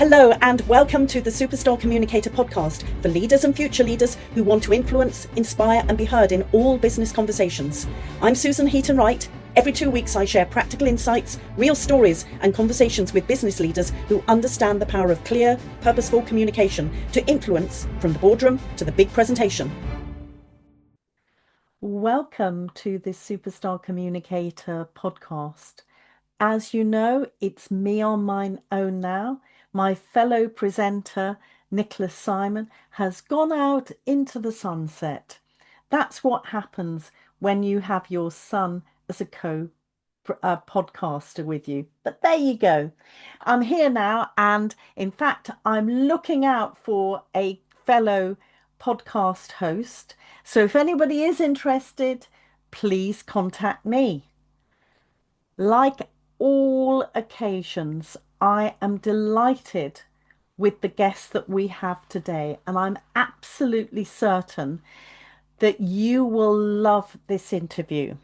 Hello and welcome to the Superstar Communicator Podcast for leaders and future leaders who want to influence, inspire and be heard in all business conversations. I'm Susan Heaton-Wright. Every 2 weeks I share practical insights, real stories and conversations with business leaders who understand the power of clear, purposeful communication to influence from the boardroom to the big presentation. Welcome to the Superstar Communicator Podcast. As you know, it's me on my own now. My fellow presenter, Nicholas Simon, has gone out into the sunset. That's what happens when you have your son as a podcaster with you. But there you go. I'm here now, and in fact, I'm looking out for a fellow podcast host. So if anybody is interested, please contact me. Like all occasions, I am delighted with the guest that we have today, and I'm absolutely certain that you will love this interview.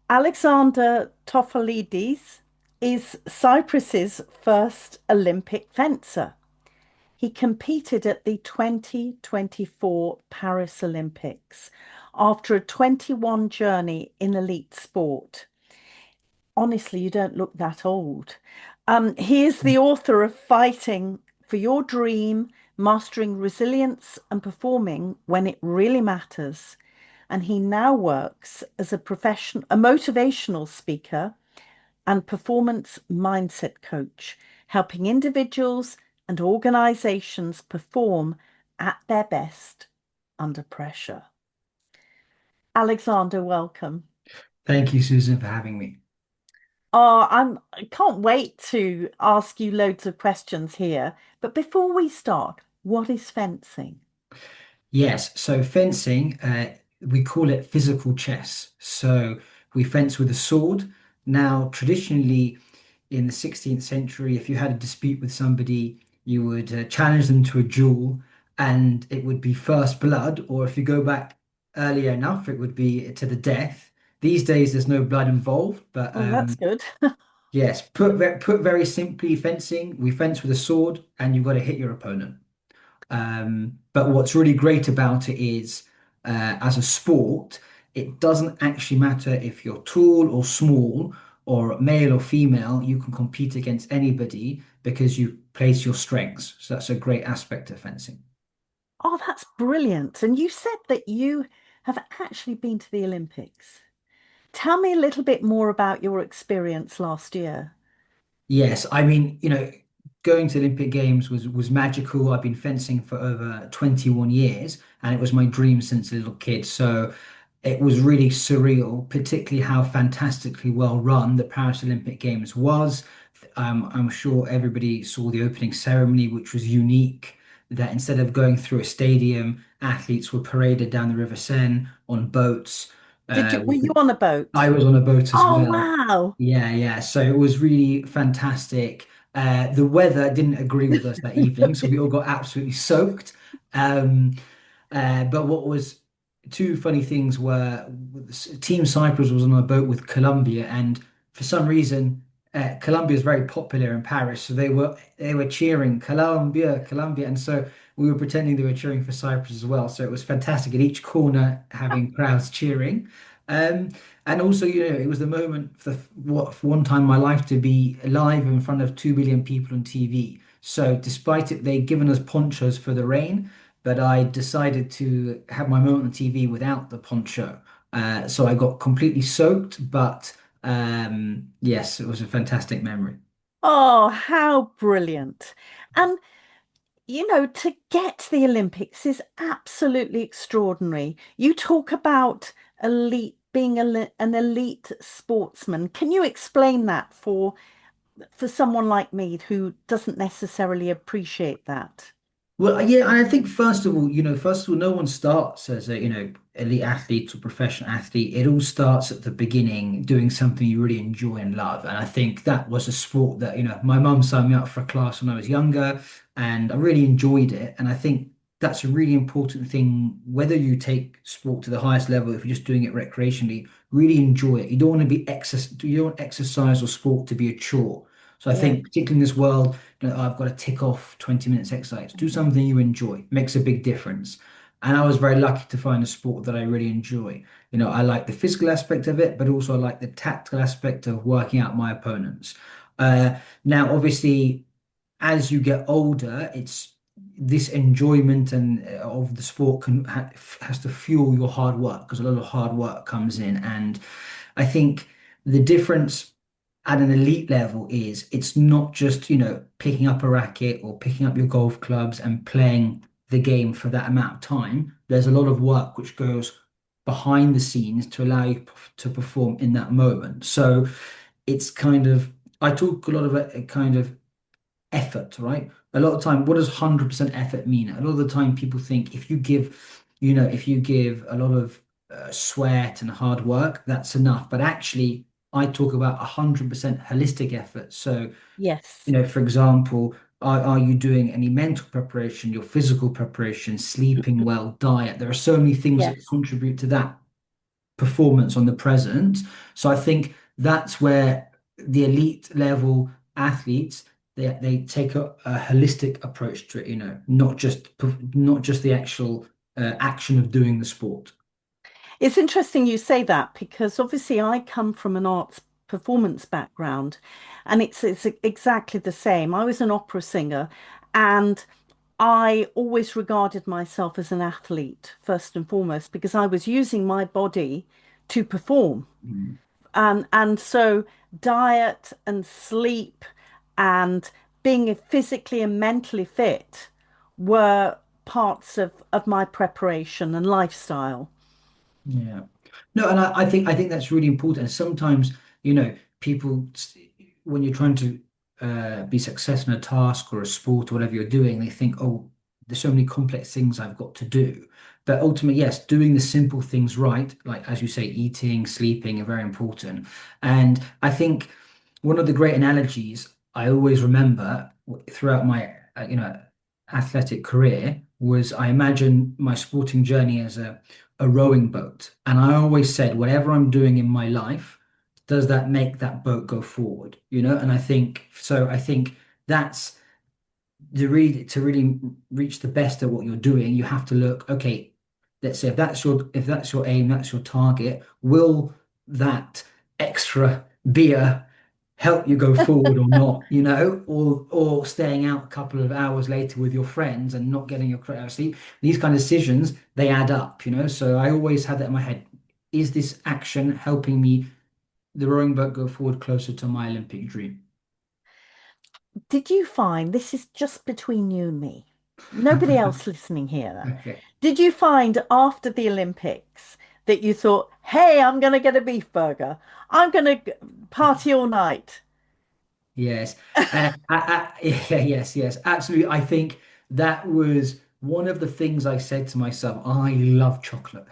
Alexander Toffolides is Cyprus's first Olympic fencer. He competed at the 2024 Paris Olympics after a 21 journey in elite sport. Honestly, you don't look that old. He is the author of Fighting for Your Dream, Mastering Resilience and Performing When It Really Matters. And he now works as a motivational speaker and performance mindset coach, helping individuals and organizations perform at their best under pressure. Alexander, welcome. Thank you, Susan, for having me. Oh, I can't wait to ask you loads of questions here. But before we start, what is fencing? Yes, so fencing, we call it physical chess. So we fence with a sword. Now, traditionally, in the 16th century, if you had a dispute with somebody, you would challenge them to a duel and it would be first blood, or if you go back earlier enough, it would be to the death. These days, there's no blood involved, but Oh, that's good. yes, put very simply, fencing, we fence with a sword and you've got to hit your opponent. But what's really great about it is, as a sport, it doesn't actually matter if you're tall or small or male or female, you can compete against anybody because you place your strengths. So that's a great aspect of fencing. Oh, that's brilliant. And you said that you have actually been to the Olympics. Tell me a little bit more about your experience last year. Yes, I mean, going to the Olympic Games was magical. I've been fencing for over 21 years, and it was my dream since a little kid. So it was really surreal, particularly how fantastically well run the Paris Olympic Games was. I'm sure everybody saw the opening ceremony, which was unique. That instead of going through a stadium, athletes were paraded down the River Seine on boats. Were you on a I boat? was on a boat as Oh, well. wow. Yeah, yeah. So it was really fantastic. The weather didn't agree with us that evening, so we all got absolutely soaked. Um, but what was two funny things were Team Cyprus was on a boat with Colombia, and for some reason, Colombia is very popular in Paris, so they were cheering Colombia, Colombia, and so we were pretending they were cheering for Cyprus as well. So it was fantastic at each corner having crowds cheering. Um, and also, it was the moment for one time in my life to be live in front of 2 billion people on TV. So despite it, they'd given us ponchos for the rain, but I decided to have my moment on TV without the poncho. So I got completely soaked, but yes, it was a fantastic memory. Oh, how brilliant. And, to get to the Olympics is absolutely extraordinary. You talk about being an elite sportsman. Can you explain that for someone like me who doesn't necessarily appreciate that? Well, yeah, and I think first of all, no one starts as a, elite athlete or professional athlete. It all starts at the beginning, doing something you really enjoy and love. And I think that was a sport that, my mum signed me up for a class when I was younger, and I really enjoyed it. And I think that's a really important thing, whether you take sport to the highest level, if you're just doing it recreationally, really enjoy it. You don't want exercise or sport to be a chore. So I Yeah. think particularly in this world, I've got to tick off 20 minutes exercise. Do something you enjoy. Makes a big difference. And I was very lucky to find a sport that I really enjoy. I like the physical aspect of it, but also I like the tactical aspect of working out my opponents. Now, obviously, as you get older, it's this enjoyment and of the sport has to fuel your hard work because a lot of hard work comes in. And I think the difference at an elite level is it's not just, picking up a racket or picking up your golf clubs and playing the game for that amount of time. There's a lot of work which goes behind the scenes to allow you to perform in that moment. So it's kind of, I talk a lot of a kind of effort, right? A lot of time, what does 100% effort mean? A lot of the time, people think if you give a lot of sweat and hard work, that's enough. But actually, I talk about 100% holistic effort. So, Yes. for example, are you doing any mental preparation, your physical preparation, sleeping well, diet? There are so many things that Yes. contribute to that performance on the present. So I think that's where the elite level athletes they take a holistic approach to it, not just the actual action of doing the sport. It's interesting you say that because obviously I come from an arts performance background and it's exactly the same. I was an opera singer and I always regarded myself as an athlete first and foremost because I was using my body to perform. Mm. And so diet and sleep and being physically and mentally fit were parts of my preparation and lifestyle. Yeah. No, and I think that's really important. And sometimes, people when you're trying to be successful in a task or a sport or whatever you're doing, they think, oh, there's so many complex things I've got to do. But ultimately, yes, doing the simple things right, like as you say, eating, sleeping are very important. And I think one of the great analogies I always remember throughout my, athletic career was I imagine my sporting journey as a rowing boat. And I always said, whatever I'm doing in my life, does that make that boat go forward? And I think so. I think that's to really reach the best at what you're doing, you have to look, okay, let's say if that's your aim, that's your target, will that extra beer help you go forward or not, or staying out a couple of hours later with your friends and not getting your correct hours of sleep. These kind of decisions, they add up. So I always had that in my head. Is this action helping me, the rowing boat, go forward closer to my Olympic dream? Did you find this is just between you and me? Nobody else listening here. Okay. Did you find after the Olympics that you thought, hey, I'm going to get a beef burger. I'm going to party all night. Yes. Yeah, yes, yes, absolutely. I think that was one of the things I said to myself. I love chocolate,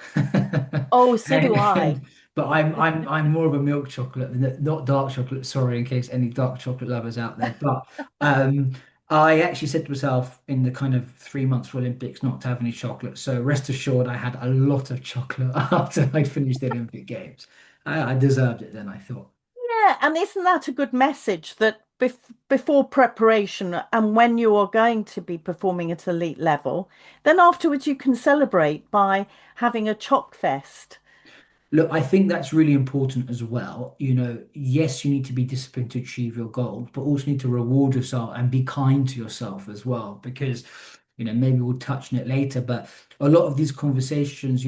Oh, so do I. and but I'm more of a milk chocolate, not dark chocolate. Sorry, in case any dark chocolate lovers out there. But um, I actually said to myself in the kind of 3 months for Olympics not to have any chocolate. So rest assured, I had a lot of chocolate after I finished the Olympic Games. I deserved it then, I thought. Yeah, and isn't that a good message that before preparation and when you are going to be performing at elite level, then afterwards you can celebrate by having a choc fest. Look, I think that's really important as well. Yes, you need to be disciplined to achieve your goals, but also need to reward yourself and be kind to yourself as well. Because, maybe we'll touch on it later, but a lot of these conversations,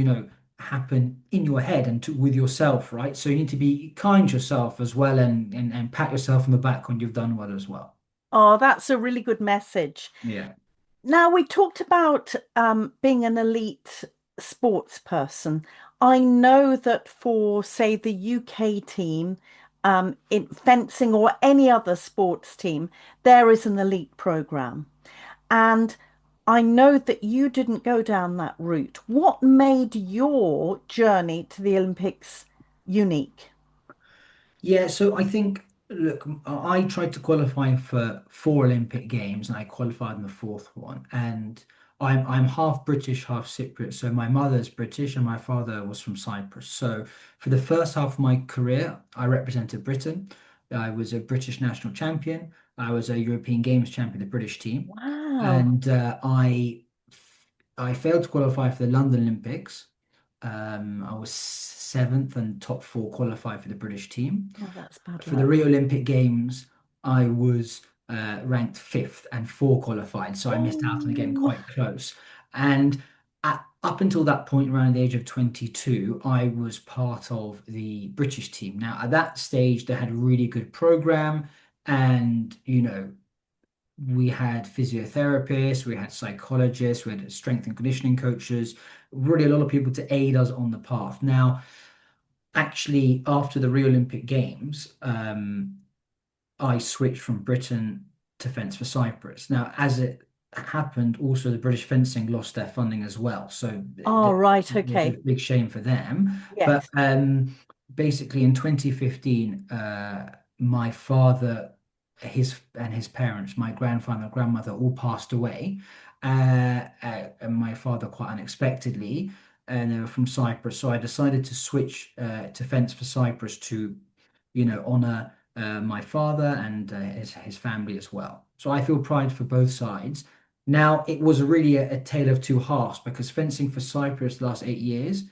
happen in your head and with yourself, right? So you need to be kind to yourself as well and pat yourself on the back when you've done well as well. Oh, that's a really good message. Yeah. Now, we talked about being an elite sports person. I know that for, say, the UK team, in fencing or any other sports team, there is an elite program. And I know that you didn't go down that route. What made your journey to the Olympics unique? Yeah, so I think, look, I tried to qualify for 4 Olympic Games and I qualified in the fourth one. And I'm half British, half Cypriot. So my mother's British and my father was from Cyprus. So for the first half of my career, I represented Britain. I was a British national champion. I was a European Games champion, the British team, Wow. and I failed to qualify for the London Olympics. I was seventh and top four qualified for the British team. Oh, that's bad For the luck. Rio Olympic Games, I was ranked fifth and four qualified, so I missed out on the game Oh, quite close. And up until that point, around the age of 22, I was part of the British team. Now, at that stage, they had a really good program, and we had physiotherapists, we had psychologists, we had strength and conditioning coaches, really a lot of people to aid us on the path. Now, actually, after the Rio Olympic Games, I switched from Britain to fence for Cyprus. Now, as it happened, also the British fencing lost their funding as well, so oh, right. it was a Okay. big shame for them. But Yes. basically, in 2015, my father, his parents, my grandfather and grandmother, all passed away, and my father quite unexpectedly, and they were from Cyprus. So I decided to switch to fence for Cyprus to, honor my father and his family as well. So I feel pride for both sides. Now, it was really a tale of two halves because fencing for Cyprus the last 8 years,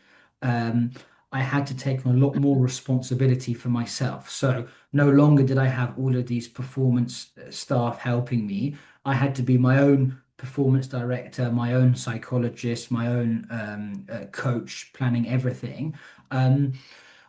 um, I had to take on a lot more responsibility for myself. So no longer did I have all of these performance staff helping me. I had to be my own performance director, my own psychologist, my own coach, planning everything. Um,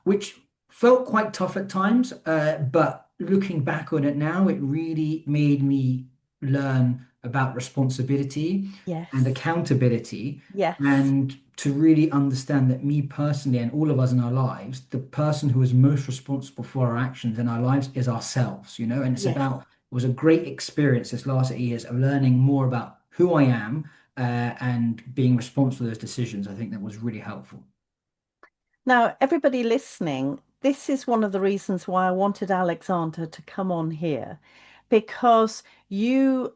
which felt quite tough at times. But looking back on it now, it really made me learn about responsibility and Yes. accountability, Yes. and to really understand that me personally and all of us in our lives, the person who is most responsible for our actions in our lives is ourselves, and it's Yes. about, it was a great experience this last 8 years of learning more about who I am, and being responsible for those decisions. I think that was really helpful. Now, everybody listening, this is one of the reasons why I wanted Alexander to come on here, because you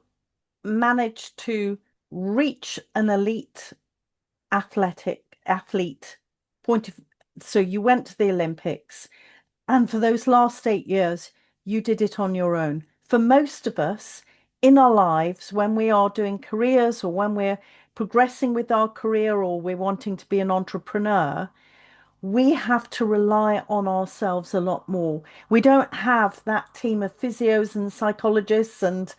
managed to reach an elite athlete point of, so you went to the Olympics, and for those last 8 years, you did it on your own. For most of us in our lives, when we are doing careers or when we're progressing with our career or we're wanting to be an entrepreneur, we have to rely on ourselves a lot more. We don't have that team of physios and psychologists and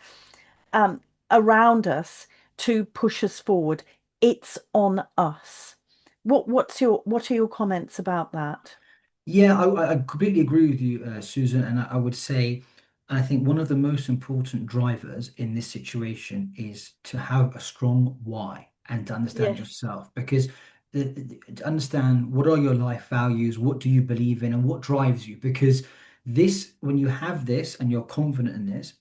um, around us to push us forward. It's on us. What are your comments about that? Yeah, I completely agree with you, Susan. And I would say, I think one of the most important drivers in this situation is to have a strong why and to understand Yes, yourself. Because to understand what are your life values, what do you believe in, and what drives you. Because this, when you have this and you're confident in this,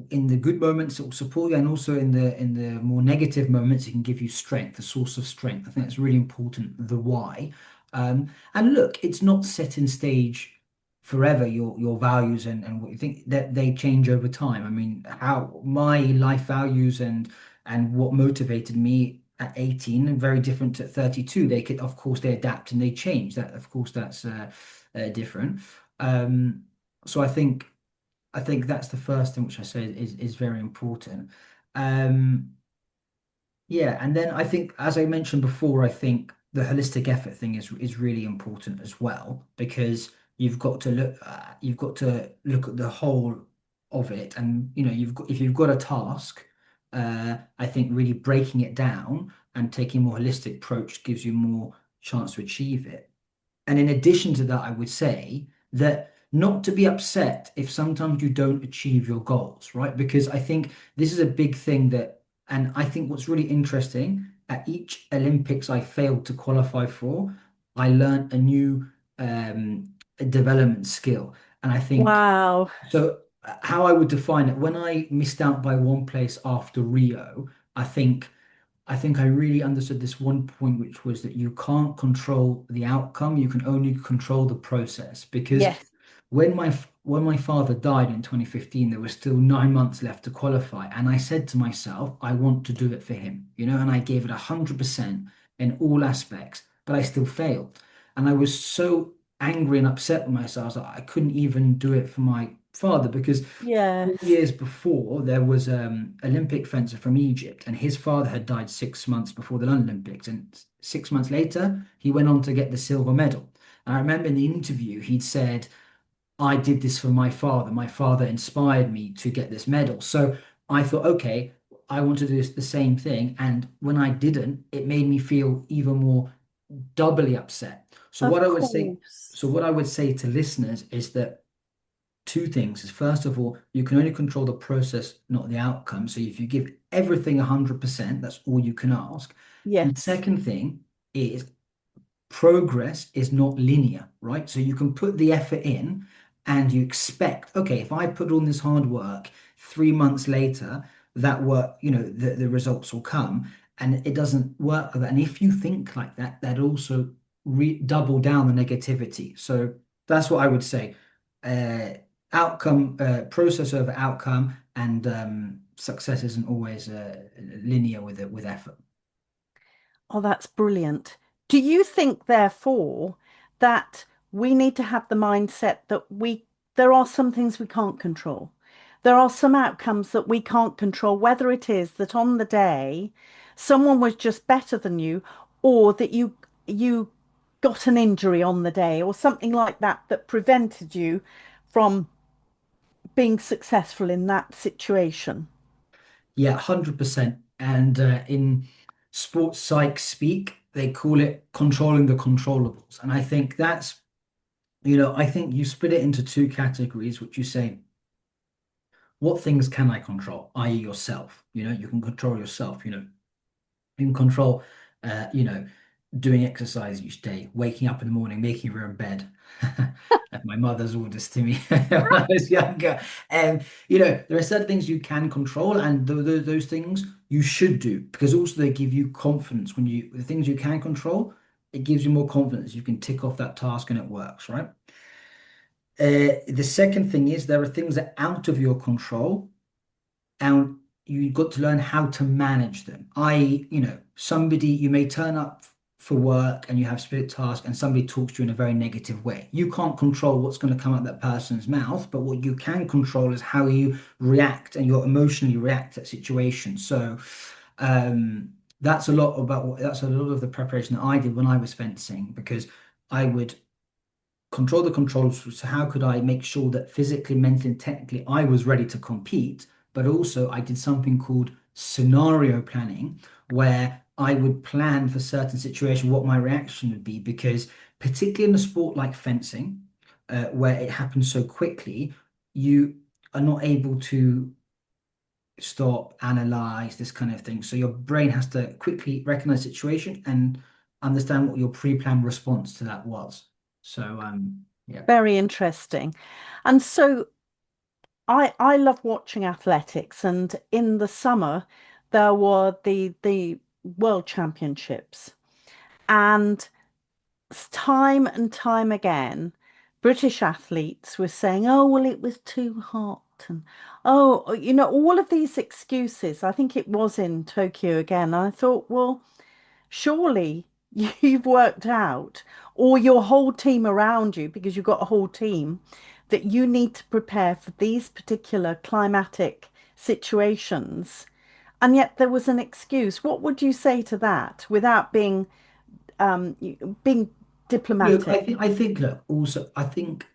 in the good moments it will support you, and also in the more negative moments it can give you strength, a source of strength. I think that's really important, the why. And look, it's not set in stage forever, your values and what you think, that they change over time. I mean, how my life values and what motivated me at 18 and very different at 32. They could, of course, they adapt and they change. That, of course, that's different. Um, so I think that's the first thing which I say is very important. Um, yeah, and then I think, as I mentioned before, I think the holistic effort thing is really important as well, because you've got to look at the whole of it, and if you've got a task, I think really breaking it down and taking a more holistic approach gives you more chance to achieve it. And in addition to that, I would say that not to be upset if sometimes you don't achieve your goals, right? Because I think this is a big thing and I think what's really interesting, at each Olympics I failed to qualify for, I learned a new development skill. And I think wow. so. How I would define it, when I missed out by one place after Rio, I think. I think I really understood this one point, which was that you can't control the outcome, you can only control the process. Because Yes, when my father died in 2015, there was still 9 months left to qualify. And I said to myself, I want to do it for him, and I gave it 100% in all aspects, but I still failed. And I was so angry and upset with myself. I was like, I couldn't even do it for my father because Yes. 4 years before there was Olympic fencer from Egypt, and his father had died 6 months before the London Olympics, and 6 months later he went on to get the silver medal. And I remember in the interview he'd said, I did this for my father. My father inspired me to get this medal. So I thought, okay, I want to do the same thing. And when I didn't, it made me feel even more doubly upset. So what Of I would say, so course. what I would say to listeners is that two things is first of all, you can only control the process, not the outcome. So if you give everything 100%, that's all you can ask. And Yes. second thing is progress is not linear, right? So you can put the effort in and you expect, okay, if I put on this hard work, 3 months later, that work, the results will come. And it doesn't work like that. And if you think like that, that also double down the negativity. So that's what I would say. Uh, Outcome, process over outcome, and success isn't always linear with effort. Oh, that's brilliant. Do you think, therefore, that we need to have the mindset that there are some things we can't control? There are some outcomes that we can't control, whether it is that on the day someone was just better than you, or that you got an injury on the day, or something like that that prevented you from being successful in that situation. Yeah, 100%. And in sports psych speak, they call it controlling the controllables. And I think I think you split it into two categories, which you say, what things can I control, i.e. yourself? You can control yourself, you can control, uh, you know, doing exercise each day, waking up in the morning, making your own bed. My mother's orders to me when I was younger. And, there are certain things you can control, and those things you should do because also they give you confidence. The things you can control, it gives you more confidence. You can tick off that task and it works, right? The second thing is there are things that are out of your control and you got to learn how to manage them. Somebody, you may turn up for work and you have split task and somebody talks to you in a very negative way. You can't control what's going to come out that person's mouth, but what you can control is how you react and you emotionally react to that situation. So that's a lot of the preparation that I did when I was fencing because I would control the controls. So how could I make sure that physically, mentally, and technically I was ready to compete? But also I did something called scenario planning, where I would plan for certain situations what my reaction would be, because particularly in a sport like fencing, where it happens so quickly, you are not able to stop, analyze this kind of thing. So your brain has to quickly recognize the situation and understand what your pre-planned response to that was. So yeah. Very interesting. And so I love watching athletics, and in the summer there were the World Championships, and time and time again, British athletes were saying, "Oh, well, it was too hot," and oh, all of these excuses. I think it was in Tokyo again. I thought, well, surely you've worked out, or your whole team around you, because you've got a whole team, that you need to prepare for these particular climatic situations. And yet there was an excuse. What would you say to that without being Look, diplomatic? I think,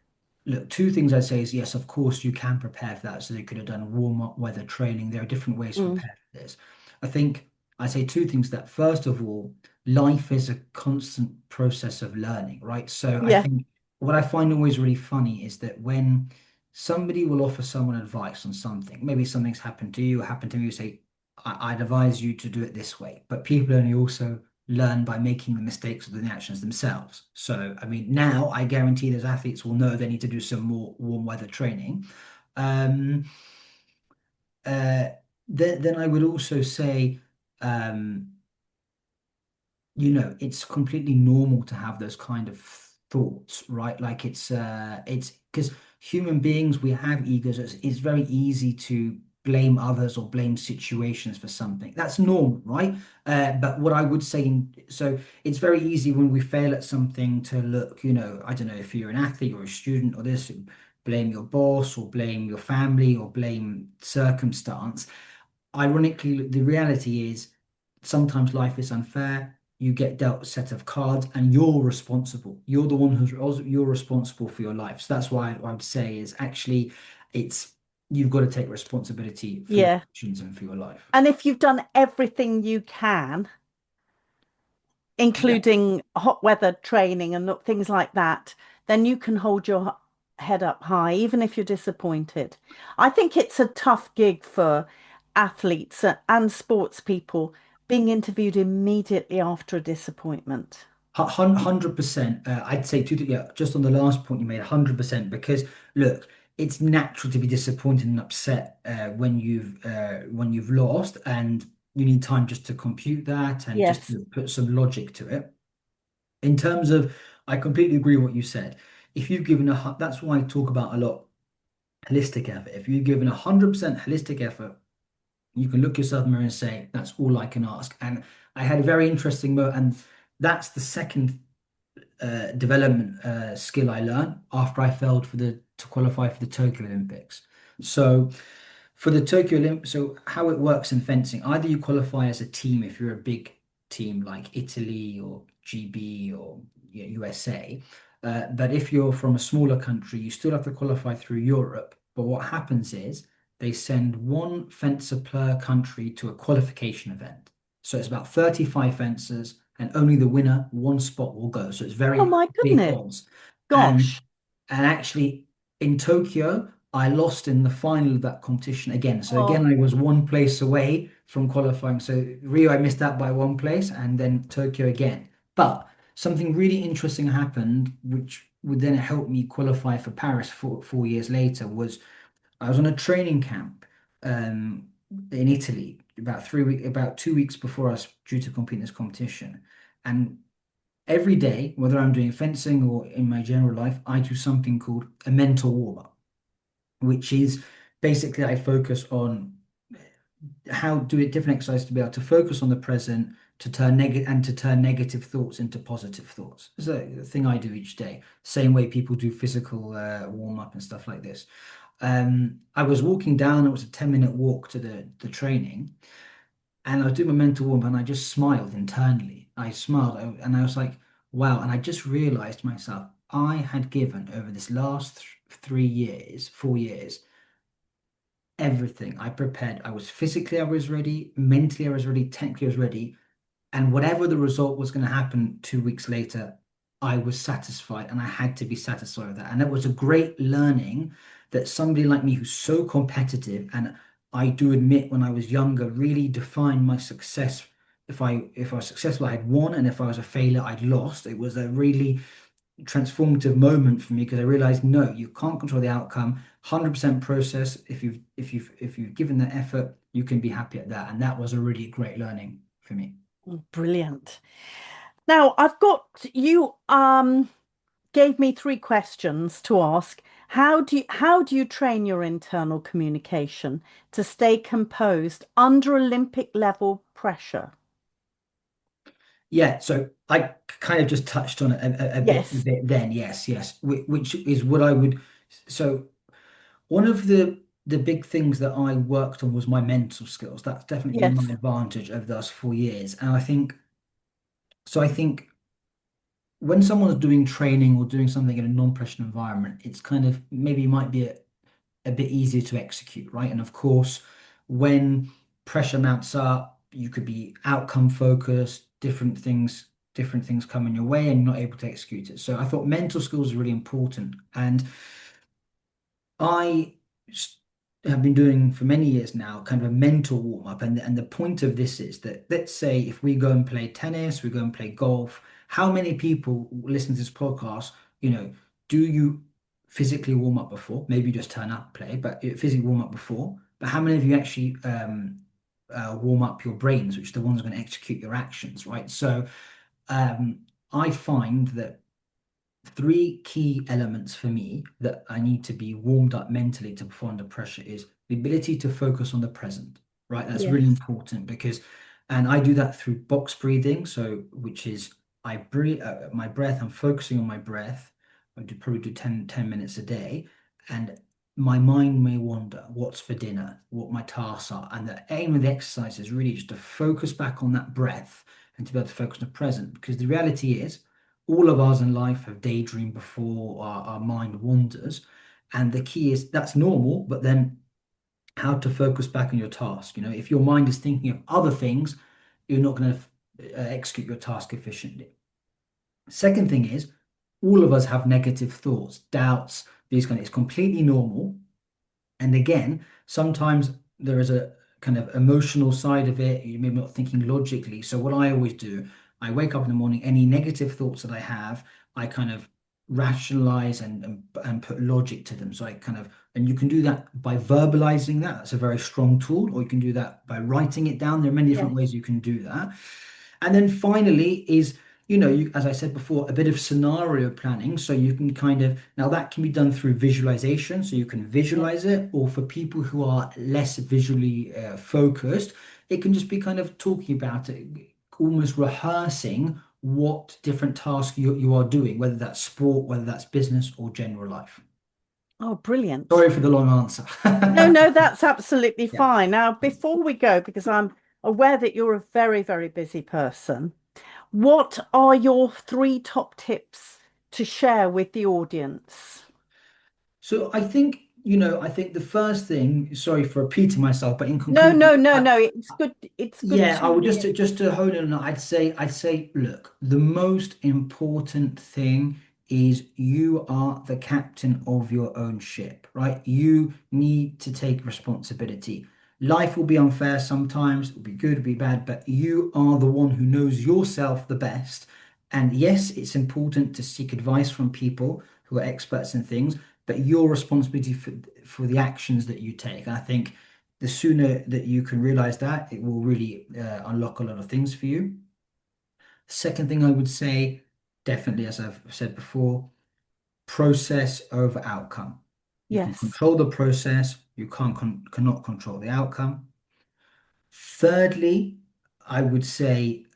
look, two things I'd say is yes, of course you can prepare for that. So they could have done warm-up weather training. There are different ways to Mm, prepare for this. I think I say two things that first of all, life is a constant process of learning, right? So I yeah, think what I find always really funny is that when somebody will offer someone advice on something, maybe something's happened to you, happened to me, you say, I'd advise you to do it this way. But people only also learn by making the mistakes of the actions themselves. So, I mean, now I guarantee those athletes will know they need to do some more warm weather training. Um, uh, then I would also say, um, it's completely normal to have those kind of thoughts, right? Like it's because human beings, we have egos. It's very easy to blame others or blame situations for something. That's normal, right? But what I would say, so it's very easy when we fail at something to look, I don't know if you're an athlete or a student or this, blame your boss or blame your family or blame circumstance. Ironically, the reality is sometimes life is unfair. You get dealt a set of cards and you're responsible. You're the one you're responsible for your life. So that's why I would say is actually it's you've got to take responsibility for your Yeah. actions and for your life. And if you've done everything you can, Yeah. including hot weather training and things like that, then you can hold your head up high, even if you're disappointed. I think it's a tough gig for athletes and sports people being interviewed immediately after a disappointment. 100%. I'd say yeah, just on the last point you made, 100%, because look, it's natural to be disappointed and upset when you've lost, and you need time just to compute that and just Yes. to put some logic to it. In terms of, I completely agree with what you said. If you've given that's why I talk about a lot holistic effort. If you've given 100% holistic effort, you can look yourself in the mirror and say, that's all I can ask. And I had a very interesting moment, and that's the second development skill I learned after I failed to qualify for the Tokyo Olympics. So for the Tokyo Olympics, so how it works in fencing, either you qualify as a team if you're a big team like Italy or GB or USA. But if you're from a smaller country, you still have to qualify through Europe. But what happens is they send one fencer per country to a qualification event. So it's about 35 fencers, and only the winner, one spot will go. So it's Oh very my big goodness. odds. And Gosh. and actually in Tokyo, I lost in the final of that competition again. So Oh, again, I was one place away from qualifying. So Rio, I missed out by one place, and then Tokyo again. But something really interesting happened, which would then help me qualify for Paris 4 years later. Was I was on a training camp um, in Italy about 2 weeks before I was due to compete in this competition, and every day, whether I'm doing fencing or in my general life, I do something called a mental warm up, which is basically I focus on how do it different exercises to be able to focus on the present, to turn negative thoughts into positive thoughts. It's a thing I do each day. Same way people do physical warm up and stuff like this. I was walking down. It was a 10-minute walk to the training, and I was doing my mental warm up, and I just smiled internally. I smiled, and I was like, wow. And I just realized myself, I had given over this last 3 years, 4 years, everything. I prepared. I was physically, I was ready, mentally, I was ready, technically, I was ready. And whatever the result was going to happen 2 weeks later, I was satisfied, and I had to be satisfied with that. And it was a great learning that somebody like me who's so competitive, and I do admit when I was younger, really defined my success. If I was successful, I had won, and if I was a failure, I'd lost. It was a really transformative moment for me because I realized no, you can't control the outcome. 100% process. If you've given that effort, you can be happy at that. And that was a really great learning for me. brilliant. Now, I've got you gave me three questions to ask. How do you train your internal communication to stay composed under Olympic level pressure? Yeah, so I kind of just touched on it a Yes, bit then. Yes, yes, which is what I would. So one of the big things that I worked on was my mental skills. That's definitely been my yes, advantage over the last 4 years. And I think when someone's doing training or doing something in a non-pressure environment, it's kind of maybe might be a bit easier to execute, right? And of course, when pressure mounts up, you could be outcome focused, different things come in your way and you're not able to execute it. So I thought mental skills are really important. And I have been doing for many years now kind of a mental warm up. And the point of this is that let's say if we go and play tennis, we go and play golf, how many people listen to this podcast, do you physically warm up before? Maybe you just turn up, play, but you physically warm up before. But how many of you actually warm up your brains, which are the ones going to execute your actions, right? So um, I find that three key elements for me that I need to be warmed up mentally to perform under pressure is the ability to focus on the present, right? That's really Yes. important because, and I do that through box breathing. So, which is I breathe my breath, I'm focusing on my breath. I do probably do 10 minutes a day. And my mind may wander, what's for dinner, what my tasks are. And the aim of the exercise is really just to focus back on that breath and to be able to focus on the present. Because the reality is, all of us in life have daydreamed before our mind wanders. And the key is that's normal, but then how to focus back on your task. If your mind is thinking of other things, you're not going to execute your task efficiently. Second thing is, all of us have negative thoughts, doubts, these kind of, it's completely normal. And again, sometimes there is a kind of emotional side of it. You may be not thinking logically. So what I always do, I wake up in the morning, any negative thoughts that I have, I kind of rationalize and put logic to them. So I kind of, and you can do that by verbalizing that. That's a very strong tool, or you can do that by writing it down. There are many different Yes. ways you can do that. And then finally is, as I said before, a bit of scenario planning. So you can kind of, now that can be done through visualization. So you can Yes. visualize it, or for people who are less visually focused, it can just be kind of talking about it, almost rehearsing what different tasks you are doing, whether that's sport, whether that's business or general life. Oh, brilliant. Sorry for the long answer. No, no, that's absolutely Yeah. fine. Now, before we go, because I'm aware that you're a very, very busy person, what are your three top tips to share with the audience? So I think the first thing, sorry for repeating myself, but in No, conclusion, no, no, no. It's good. It's good yeah, I to would hear. just to hone in on that, I'd say, look, the most important thing is you are the captain of your own ship, right? You need to take responsibility. Life will be unfair sometimes, it'll be good, it'll be bad, but you are the one who knows yourself the best. And yes, it's important to seek advice from people who are experts in things, but your responsibility for the actions that you take. And I think the sooner that you can realize that, it will really unlock a lot of things for you. Second thing I would say, definitely, as I've said before, process over outcome. You can Yes. control the process, you cannot control the outcome. Thirdly, I would say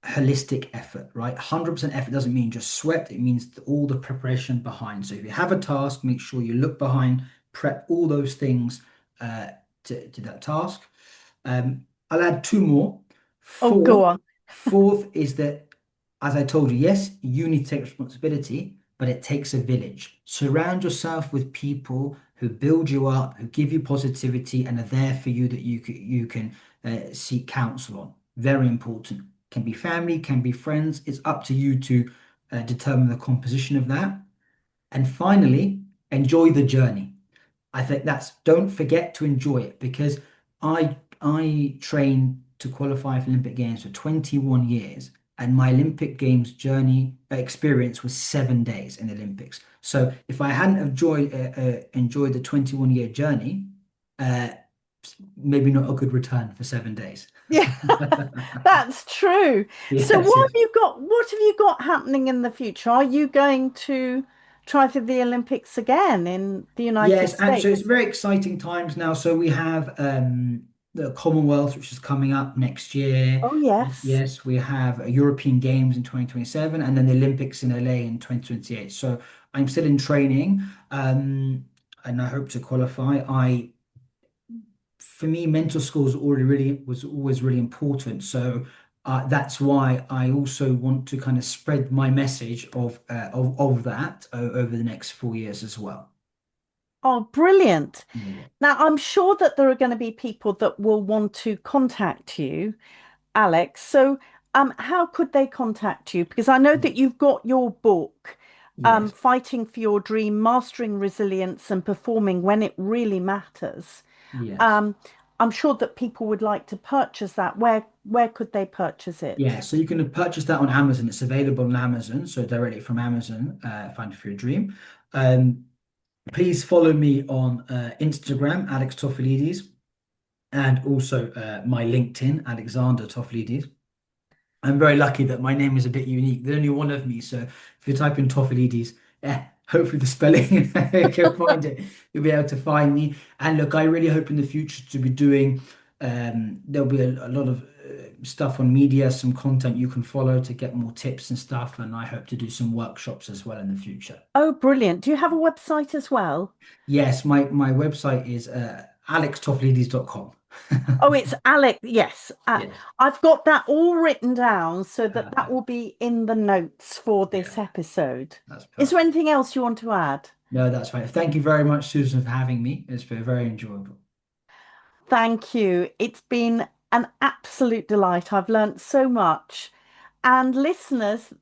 holistic effort, right? 100% effort doesn't mean just sweat, it means all the preparation behind. So if you have a task, make sure you look behind, prep all those things uh, to that task. I'll add two more. Oh, Fourth, go on. fourth is that, as I told you, yes, you need to take responsibility, but it takes a village. Surround yourself with people who build you up, who give you positivity, and are there for you that you can seek counsel on. Very important. Can be family, can be friends. It's up to you to determine the composition of that. And finally, enjoy the journey. I think that's don't forget to enjoy it because I trained to qualify for Olympic Games for 21 years and my Olympic Games journey experience was 7 days in the Olympics. So if I hadn't enjoyed the 21-year journey, uh, maybe not a good return for 7 days. Yeah, that's true. So Yes, yes. what have you got happening in the future? Are you going to try for the Olympics again in the United Yes, and so it's States? very exciting times now. So we have the Commonwealth, which is coming up next year. Oh, yes. Yes, we have European Games in 2027, and then the Olympics in LA in 2028. So I'm still in training, and I hope to qualify. For me, mental skills already really was always really important. So that's why I also want to kind of spread my message of that over the next 4 years as well. Oh, brilliant. Yeah. Now, I'm sure that there are going to be people that will want to contact you, Alex. So, how could they contact you? Because I know that you've got your book, Yes. Fighting for Your Dream, Mastering Resilience and Performing When It Really Matters. Yes. Um, I'm sure that people would like to purchase that. Where could they purchase Yeah, it? so you can purchase that on Amazon. It's available on Amazon, so directly from Amazon, Find For Your Dream. Um, please follow me on Instagram, Alex Toffolides, and also my LinkedIn, Alexander Toffolides. I'm very lucky that my name is a bit unique. There's only one of me, so if you type in Toffolides, yeah, hopefully the spelling, you can find it. You'll be able to find me. And look, I really hope in the future to be doing, there'll be a lot of stuff on media, some content you can follow to get more tips and stuff. And I hope to do some workshops as well in the future. Oh, brilliant. Do you have a website as well? Yes, my website is alextoffolides.com. Oh, it's Alex. Yes. Yeah, I've got that all written down so that that perfect. will be in the notes for Yeah, this episode. that's Is there perfect. anything else you want to add? No, that's fine. Thank you very much, Susan, for having me. It's been very enjoyable. Thank you. It's been an absolute delight. I've learnt so much. And listeners,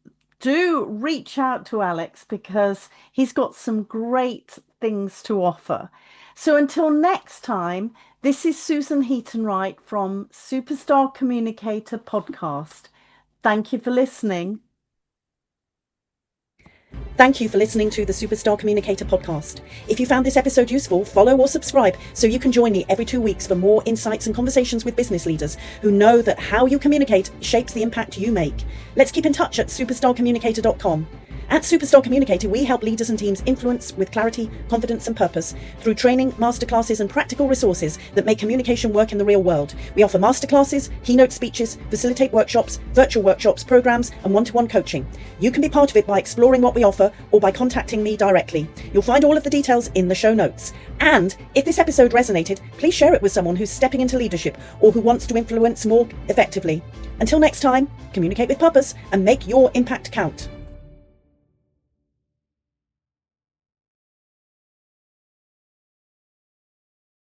do reach out to Alex because he's got some great things to offer. So until next time, this is Susan Heaton-Wright from Superstar Communicator Podcast. Thank you for listening. Thank you for listening to the Superstar Communicator Podcast. If you found this episode useful, follow or subscribe so you can join me every 2 weeks for more insights and conversations with business leaders who know that how you communicate shapes the impact you make. Let's keep in touch at superstarcommunicator.com. At Superstar Communicator, we help leaders and teams influence with clarity, confidence, and purpose through training, masterclasses, and practical resources that make communication work in the real world. We offer masterclasses, keynote speeches, facilitate workshops, virtual workshops, programs, and one-to-one coaching. You can be part of it by exploring what we offer or by contacting me directly. You'll find all of the details in the show notes. And if this episode resonated, please share it with someone who's stepping into leadership or who wants to influence more effectively. Until next time, communicate with purpose and make your impact count.